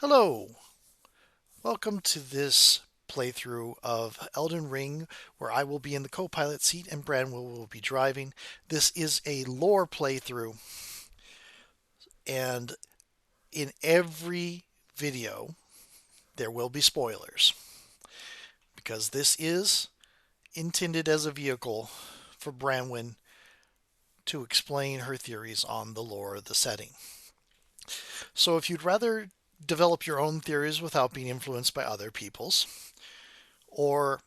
Hello, welcome to this playthrough of Elden Ring, where I will be in the co-pilot seat and Branwell will be driving. This is a lore playthrough, and in every video there will be spoilers, because this is intended as a vehicle for Branwen to explain her theories on the lore of the setting. So if you'd rather develop your own theories without being influenced by other people's, or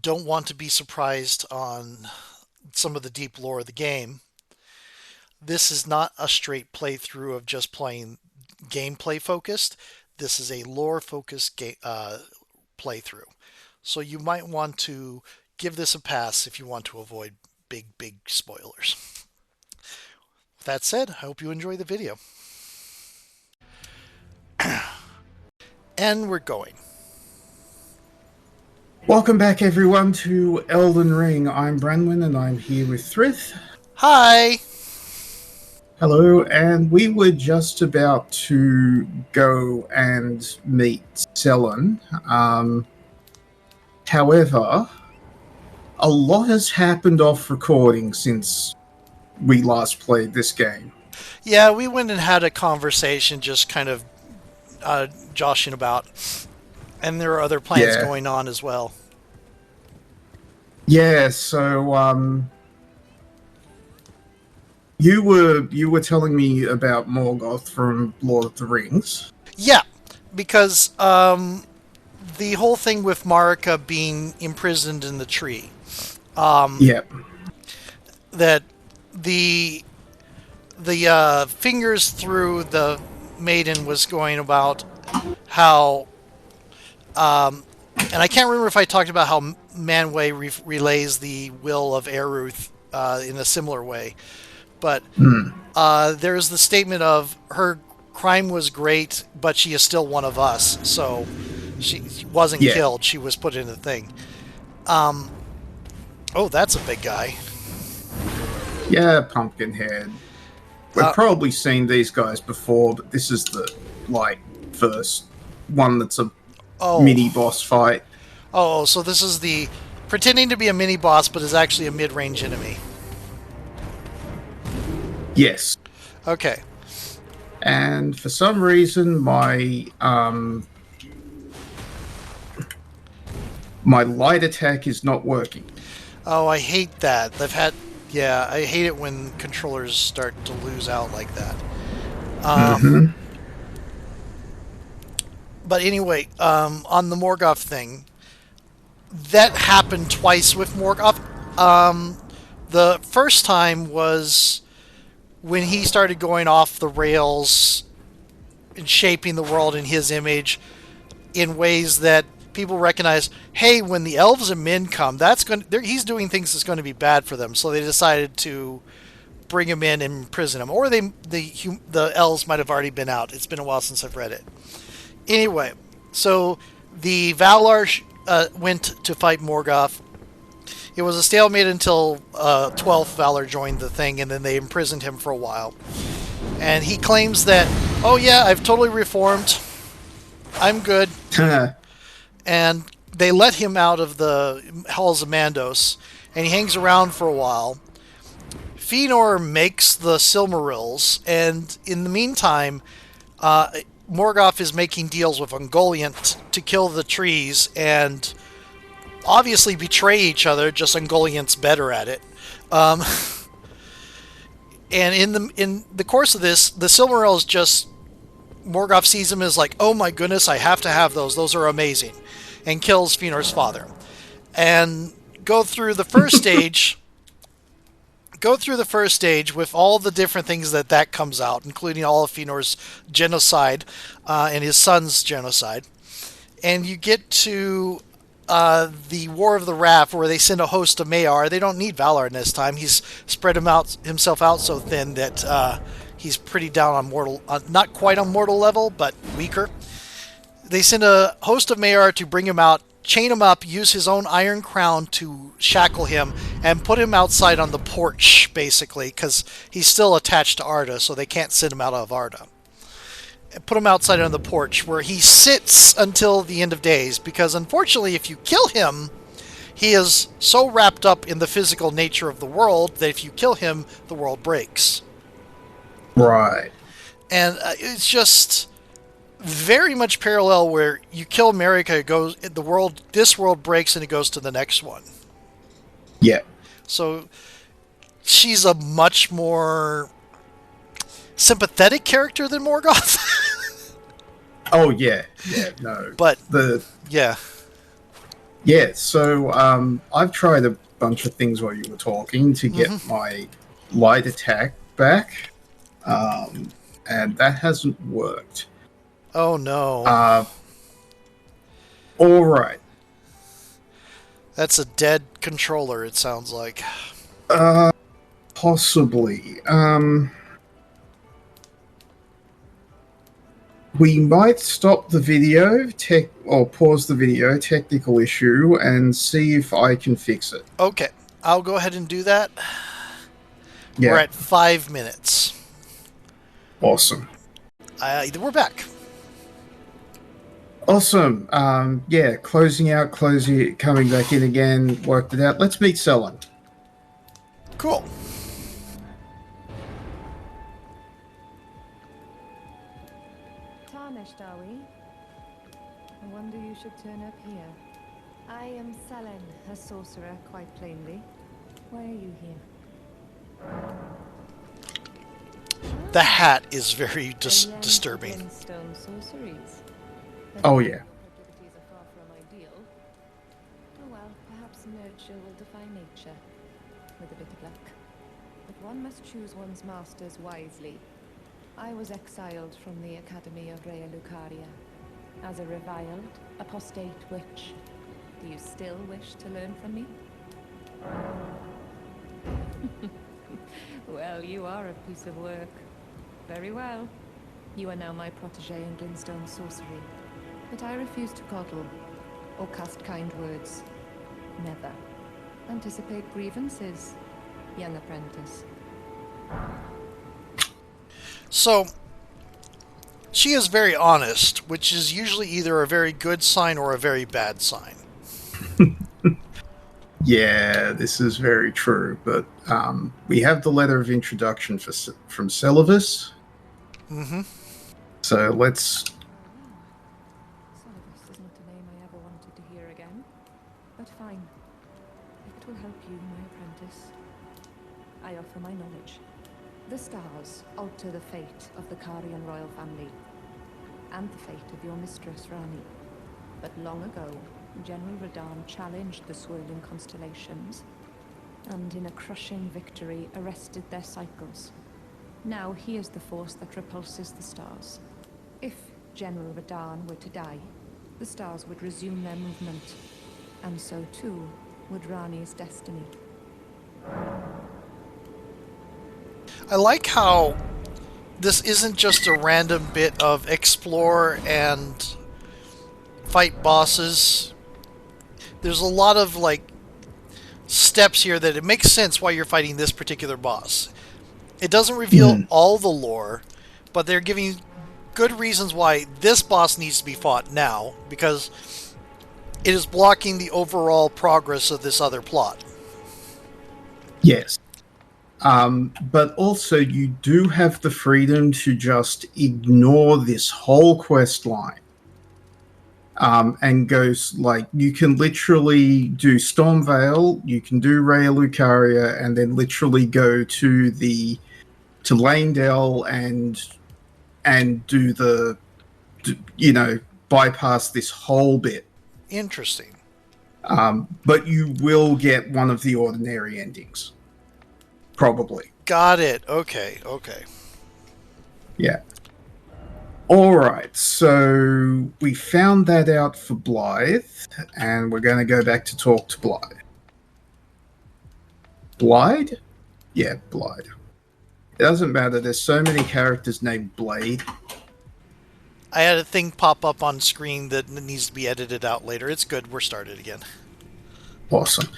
don't want to be surprised on some of the deep lore of the game, this is not a straight playthrough of just playing gameplay focused. This is a lore focused playthrough. So you might want to give this a pass if you want to avoid big spoilers. With that said, I hope you enjoy the video. And we're going. Welcome back, everyone, to Elden Ring. I'm Branwyn, and I'm here with Thrith. Hi! Hello, and we were just about to go and meet Selen. However, a lot has happened off recording since we last played this game. Yeah, we went and had a conversation just kind of joshing about. And there are other plans going on as well. Yeah, so you were telling me about Morgoth from Lord of the Rings. Yeah, because the whole thing with Marika being imprisoned in the tree. Yep. That the fingers through the maiden was going about how, and I can't remember if I talked about how Manwë relays the will of Eruth in a similar way, but there's the statement of her crime was great, but she is still one of us. So she wasn't killed; she was put in the thing. Oh, that's a big guy. Yeah, Pumpkinhead. We've probably seen these guys before, but this is the first one that's a mini boss fight. Oh, so this is the pretending to be a mini boss, but is actually a mid-range enemy. Yes. Okay. And for some reason, my light attack is not working. Oh, I hate that. I hate it when controllers start to lose out like that. But anyway, on the Morgoth thing, that happened twice with Morgoth. The first time was when he started going off the rails and shaping the world in his image in ways that people recognize, hey, when the elves and men come, he's doing things that's going to be bad for them. So they decided to bring him in and imprison him. Or the elves might have already been out. It's been a while since I've read it. Anyway, so the Valar went to fight Morgoth. It was a stalemate until 12th Valar joined the thing, and then they imprisoned him for a while. And he claims that, oh yeah, I've totally reformed. I'm good. And they let him out of the halls of Mandos, and he hangs around for a while. Fëanor makes the Silmarils, and in the meantime, Morgoth is making deals with Ungoliant to kill the trees and obviously betray each other, just Ungoliant's better at it. And in the course of this, the Silmarils just... Morgoth sees them as like, oh my goodness, I have to have those. Those are amazing. And kills Fëanor's father. And go through the first stage... with all the different things that comes out, including all of Fëanor's genocide and his son's genocide. And you get to the War of the Raft, where they send a host to Maiar. They don't need Valar in this time. He's spread himself out so thin that he's pretty down on mortal, not quite on mortal level, but weaker. They send a host of Maiar to bring him out, chain him up, use his own iron crown to shackle him, and put him outside on the porch, basically, because he's still attached to Arda, so they can't send him out of Arda. put him outside on the porch where he sits until the end of days, because unfortunately if you kill him, he is so wrapped up in the physical nature of the world that if you kill him, the world breaks. Right. And it's just very much parallel where you kill America, this world breaks and it goes to the next one. Yeah. So she's a much more sympathetic character than Morgoth. Oh yeah, no. But yeah. So I've tried a bunch of things while you were talking to get my light attack back, and that hasn't worked. Oh no. All right. That's a dead controller, it sounds like. Possibly. We might stop the video, or pause the video, technical issue, and see if I can fix it. Okay, I'll go ahead and do that. Yeah. We're at 5 minutes. Awesome. We're back. Awesome. Coming back in again, worked it out. Let's meet Selin. Cool. Tarnished, are we? I wonder you should turn up here. I am Selin, a sorcerer, quite plainly. Why are you here? The hat is very disturbing. Glintstone sorceries. Oh yeah. Proclivities are far from ideal. Oh well, perhaps nurture will defy nature, with a bit of luck. But one must choose one's masters wisely. I was exiled from the Academy of Rea Lucaria as a reviled, apostate witch. Do you still wish to learn from me? Well, you are a piece of work. Very well. You are now my protege in Glintstone sorcery. But I refuse to coddle or cast kind words. Never. Anticipate grievances, young apprentice. So, she is very honest, which is usually either a very good sign or a very bad sign. Yeah, this is very true. But we have the letter of introduction from Celivis. Mm-hmm. So let's... Celivis is not a name I ever wanted to hear again. But fine. If it will help you, my apprentice, I offer my knowledge. The stars alter the fate of the Carian royal family, and the fate of your mistress, Rani. But long ago, General Radahn challenged the swirling constellations, and in a crushing victory arrested their cycles. Now he is the force that repulses the stars. If General Radahn were to die, the stars would resume their movement, and so too would Rani's destiny. I like how this isn't just a random bit of explore and fight bosses. There's a lot of steps here that it makes sense why you're fighting this particular boss. It doesn't reveal all the lore, but they're giving you good reasons why this boss needs to be fought now, because it is blocking the overall progress of this other plot. Yes. But also you do have the freedom to just ignore this whole quest line. And goes you can literally do Stormvale, you can do Rea Lucaria, and then literally go to Lanedell and do bypass this whole bit. Interesting. But you will get one of the ordinary endings. Probably. Got it. Okay. Yeah. Alright, so we found that out for Blythe, and we're going to go back to talk to Blythe. Blythe? Yeah, Blythe. It doesn't matter, there's so many characters named Blade. I had a thing pop up on screen that needs to be edited out later. It's good, we're started again. Awesome.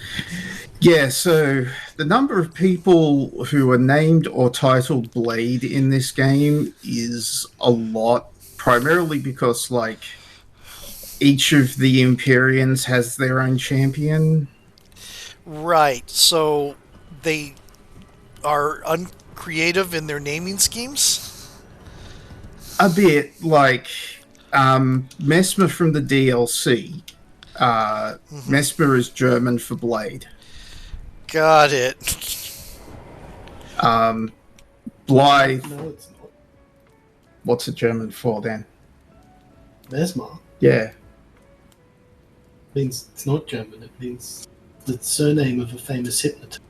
Yeah, so the number of people who are named or titled Blade in this game is a lot. primarily because, like, each of the Empyreans has their own champion. Right. So they are uncreative in their naming schemes? A bit, like, Mesmer from the DLC. Mesmer is German for blade. Got it. Blythe. No, it's not. What's it German for then? Mesmer Yeah. means it's not German. It means the surname of a famous hypnotist,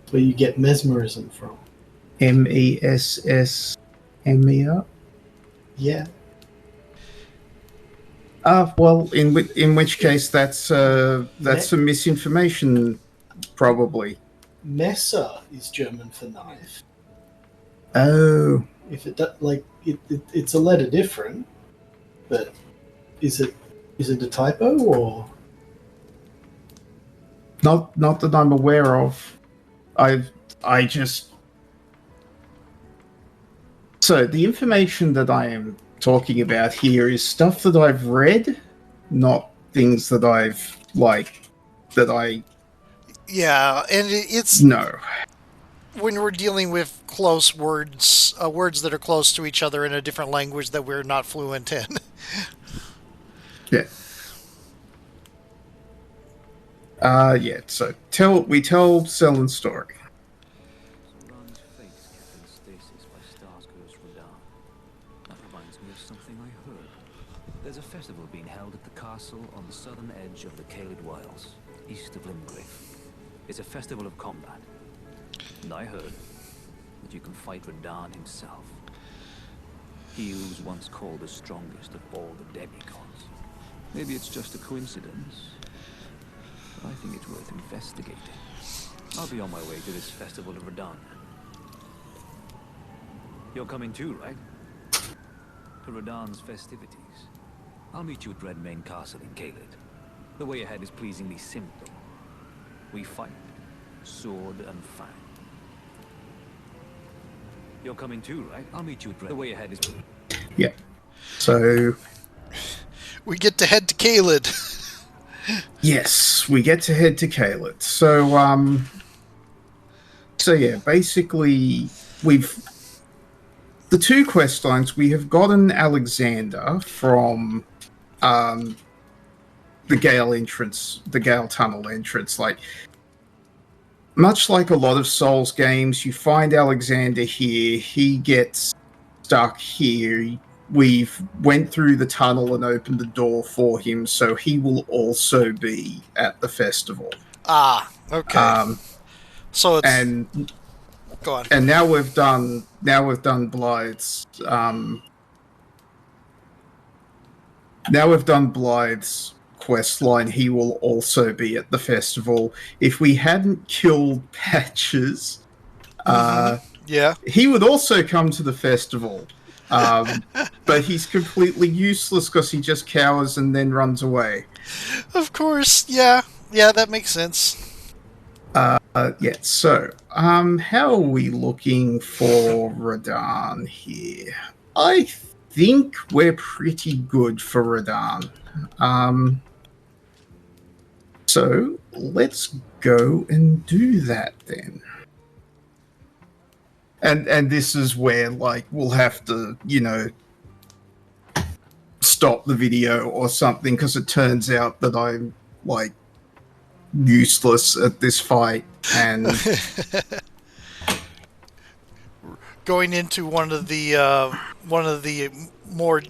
where you get mesmerism from. Messmer? Yeah. Well, in which case that's some misinformation, probably. Messer is German for knife. Oh. If it it's a letter different, but is it a typo or? Not that I'm aware of. I just. So the information that I am talking about here is stuff that I've read, not things that I've Yeah, and it's No. when we're dealing with close words, words that are close to each other in a different language that we're not fluent in. Yeah. Yeah. So we tell Sellen's story. Radhahn's fate is kept in stasis by Starscour's Radahn. That reminds me of something I heard. There's a festival being held at the castle on the southern edge of the Caelid Wilds, east of Limgrave. It's a festival of combat. And I heard that you can fight Radahn himself. He who was once called the strongest of all the demigods. Maybe it's just a coincidence. But I think it's worth investigating. I'll be on my way to this festival of Radahn. You're coming too, right? To Radahn's festivities. I'll meet you at Redmane Castle in Caelid. The way ahead is pleasingly simple. We fight, sword and fang. You're coming too, right? I'll meet you at the way ahead is... Yeah. So... We get to head to Caelid. Yes, we get to head to Caelid. So yeah, basically, the two quest lines, we have gotten Alexander from the Gale entrance, the Gale tunnel entrance. Like, much like a lot of Souls games, you find Alexander here, he gets stuck here. We've went through the tunnel and opened the door for him, so he will also be at the festival. Ah, okay. So it's go on. And now we've done Blythe's quest line. He will also be at the festival. If we hadn't killed Patches, yeah, he would also come to the festival. But he's completely useless because he just cowers and then runs away. Of course, yeah, that makes sense. Yeah, so, how are we looking for Radahn here? I think we're pretty good for Radahn. So, let's go and do that then. And this is where, like, we'll have to, stop the video or something, because it turns out that I'm, like, useless at this fight, and going into one of the more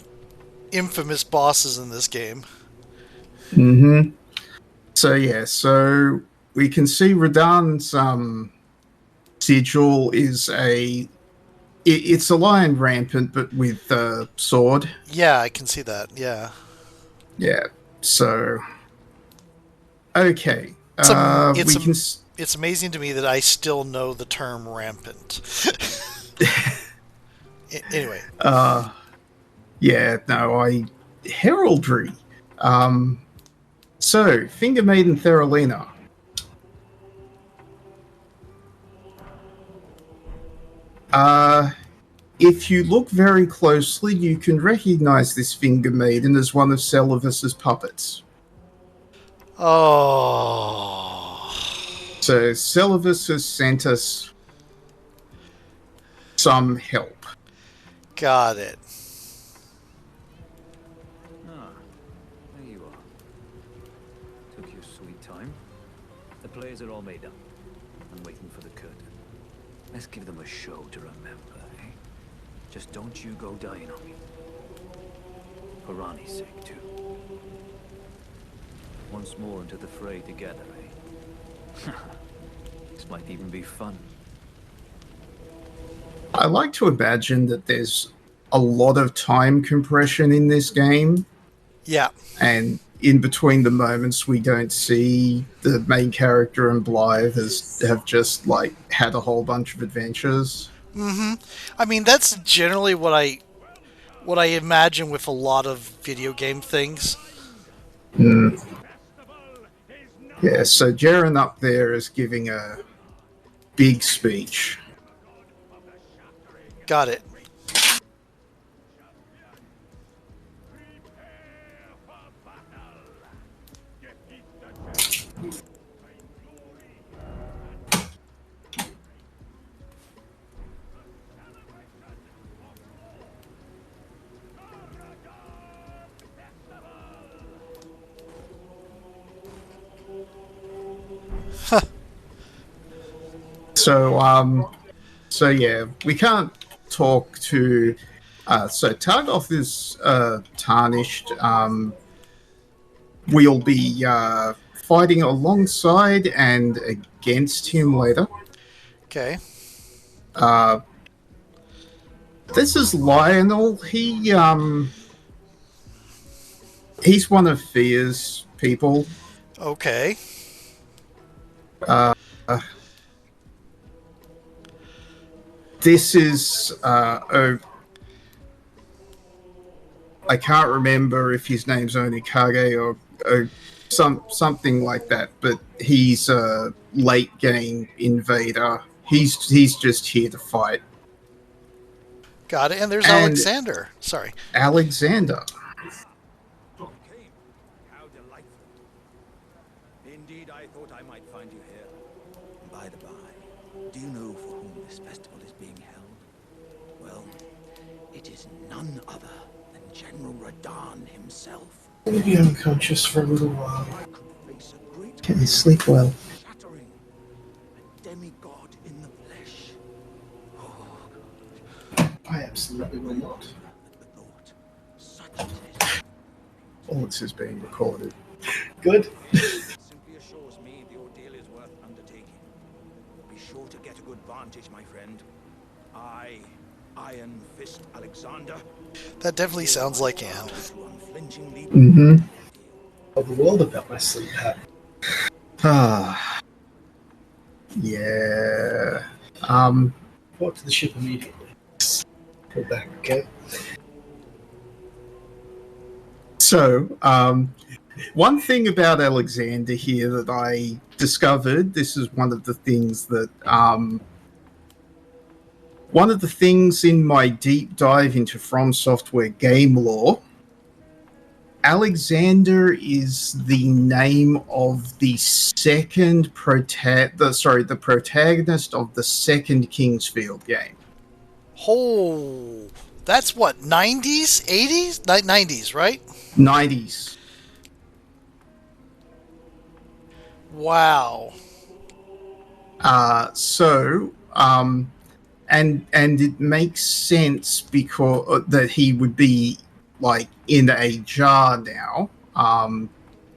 infamous bosses in this game. So yeah, so we can see Radahn's sigil is it's a lion rampant, but with a sword. Yeah, I can see that. Yeah. So okay. It's amazing to me that I still know the term rampant. Anyway. Heraldry. So, Finger Maiden Theralina. if you look very closely, you can recognize this finger maiden as one of Celovus's puppets. Oh. So Celovus has sent us some help. Got it. Ah, there you are. Took your sweet time. The players are all made up. I'm waiting for the curtain. Let's give them a show to remember, eh? Just don't you go dying on me. For Rani's sake, too. Once more into the fray together, eh? This might even be fun. I like to imagine that there's a lot of time compression in this game, Yeah. and in between the moments we don't see, the main character and Blythe have just like had a whole bunch of adventures. Mm-hmm. I mean, that's generally what I imagine with a lot of video game things. Mm. Yeah, so Jaren up there is giving a big speech. Got it. So yeah, we can't talk to. So Targoth is tarnished. We'll be fighting alongside and against him later. Okay. This is Lionel. He's one of Fear's people. Okay. This is I can't remember if his name's Onikage or something like that, but he's a late game invader. He's just here to fight. Got it. And there's And- Alexander. Sorry. Alexander. Okay, how delightful. Indeed, I thought I might find you here. By the by, do you know for whom this festival is being held? Well, it is none other than General Radahn himself. I'm gonna be unconscious for a little while. I could face a great Can you sleep well? shattering, a demigod in the flesh. I absolutely will not. The thought, such as it All this is being recorded. Good. simply assures me the ordeal is worth undertaking. Be sure to get a good vantage, my friend. I, Iron Fist Alexander, That definitely sounds like Anne. to unflinchingly Mm-hmm. Tell the world about my sleep pattern. Ah. Yeah. Report to the ship immediately. Go back, okay? So, one thing about Alexander here that I discovered, this is one of the things that, one of the things in my deep dive into From Software game lore, Alexander is the name of the second the protagonist of the second Kingsfield game. Oh, that's what, 90s? 80s? 90s, right? 90s. Wow. And it makes sense because that he would be like in a jar now,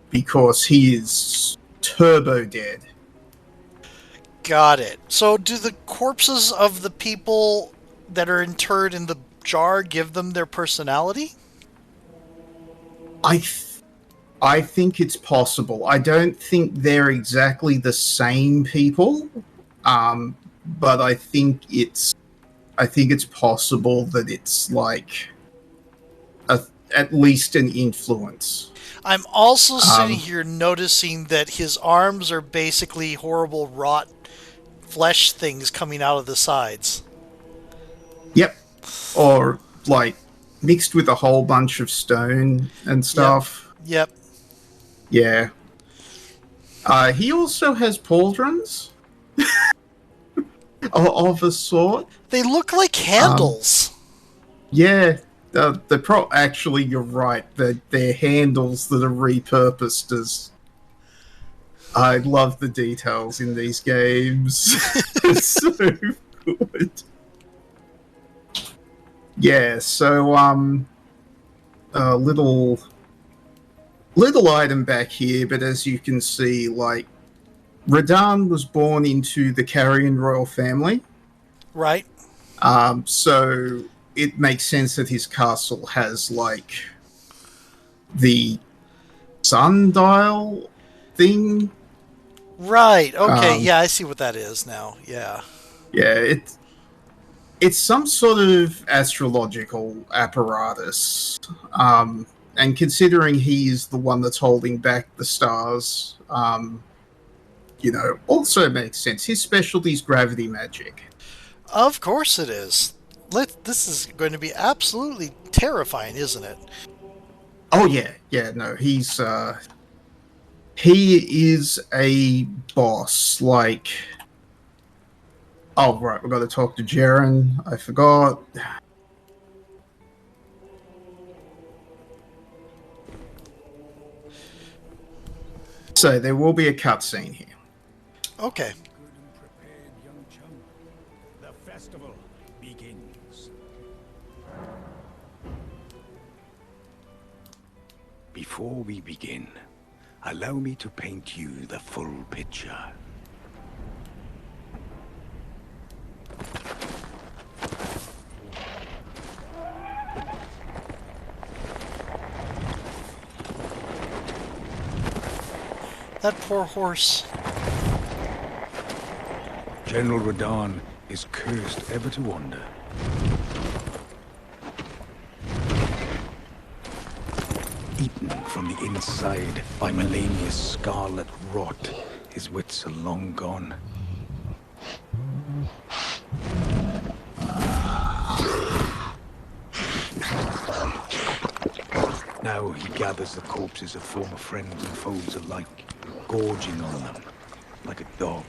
because he is turbo dead. Got it. So do the corpses of the people that are interred in the jar give them their personality? I think it's possible. I don't think they're exactly the same people, but I think it's possible that it's like at least an influence. I'm also sitting here noticing that his arms are basically horrible rot flesh things coming out of the sides. Yep. or like mixed with a whole bunch of stone and stuff. Yep. Yeah. He also has pauldrons of a sort. They look like handles. Yeah, actually, you're right. They're handles that are repurposed as. I love the details in these games. It's so good. Yeah, so a little item back here, but as you can see, like Radahn was born into the Carrion royal family. Right. So it makes sense that his castle has like the sundial thing. Right. Okay. Yeah, I see what that is now. Yeah. Yeah, it's some sort of astrological apparatus. And considering he's the one that's holding back the stars, also makes sense. His specialty is gravity magic. Of course it is. This is going to be absolutely terrifying, isn't it? Oh yeah, no, he is a boss. Like, oh right, we've got to talk to Jaren. I forgot. So there will be a cutscene here. Okay. Good and prepared, young chum. The festival begins. Before we begin, allow me to paint you the full picture. That poor horse. General Radahn is cursed ever to wander. Eaten from the inside by Melania's scarlet rot, his wits are long gone. Now he gathers the corpses of former friends and foes alike, gorging on them like a dog.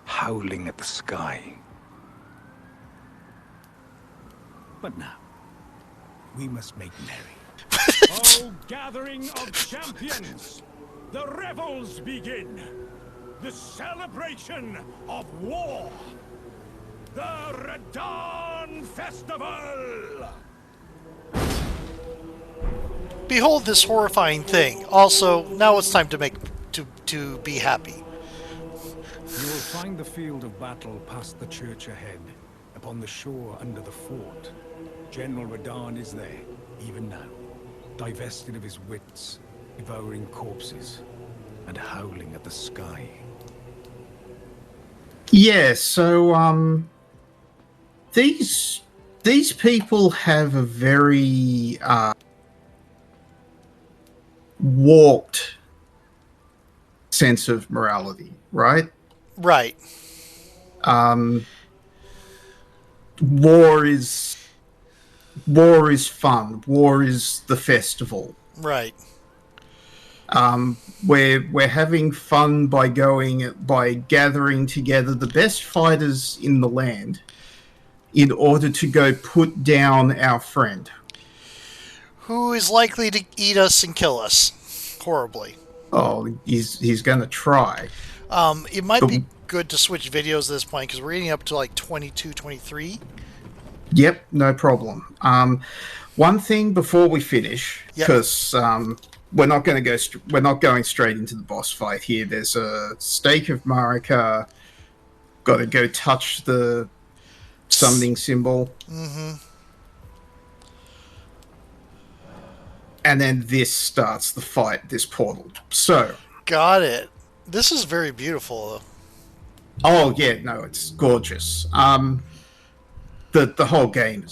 Howling at the sky. But now, we must make merry. Oh, gathering of champions! The revels begin! The celebration of war! The Radahn Festival! Behold this horrifying thing. Also, now it's time to be happy. You will find the field of battle past the church ahead, upon the shore under the fort. General Radahn is there, even now, divested of his wits, devouring corpses, and howling at the sky. Yeah, so these people have a very warped sense of morality, right? Right. War is fun. War is the festival. Right. We're having fun by gathering together the best fighters in the land in order to go put down our friend, Who is likely to eat us and kill us horribly. Oh, he's gonna try. It might be good to switch videos at this point because we're getting up to like 22, 23. Yep, no problem. One thing before we finish, because we're not going to go. We're not going straight into the boss fight here. There's a stake of Marika. Got to go touch the summoning symbol. Mm-hmm. And then this starts the fight. This portal. So. Got it. This is very beautiful, though. Oh yeah, no, it's gorgeous. The whole game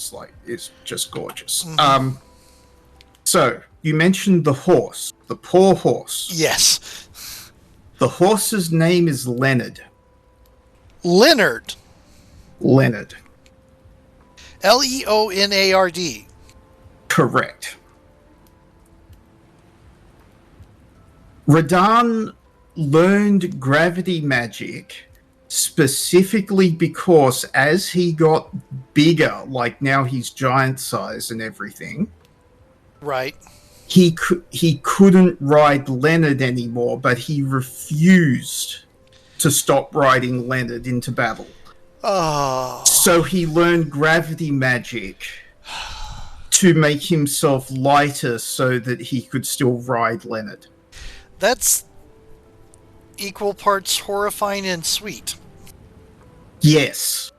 is just gorgeous. Mm-hmm. So you mentioned the horse, the poor horse. Yes. The horse's name is Leonard. Leonard. Leonard. Leonard. Correct. Radahn learned gravity magic specifically because as he got bigger, like now he's giant size and everything, Right. he couldn't ride Leonard anymore, but he refused to stop riding Leonard into battle. Oh. So he learned gravity magic to make himself lighter so that he could still ride Leonard. That's equal parts horrifying and sweet. Yes.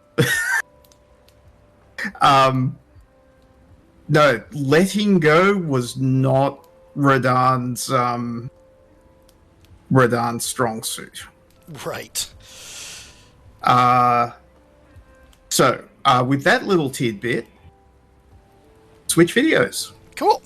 No, letting go was not Radahn's strong suit. Right. So with that little tidbit, switch videos. Cool.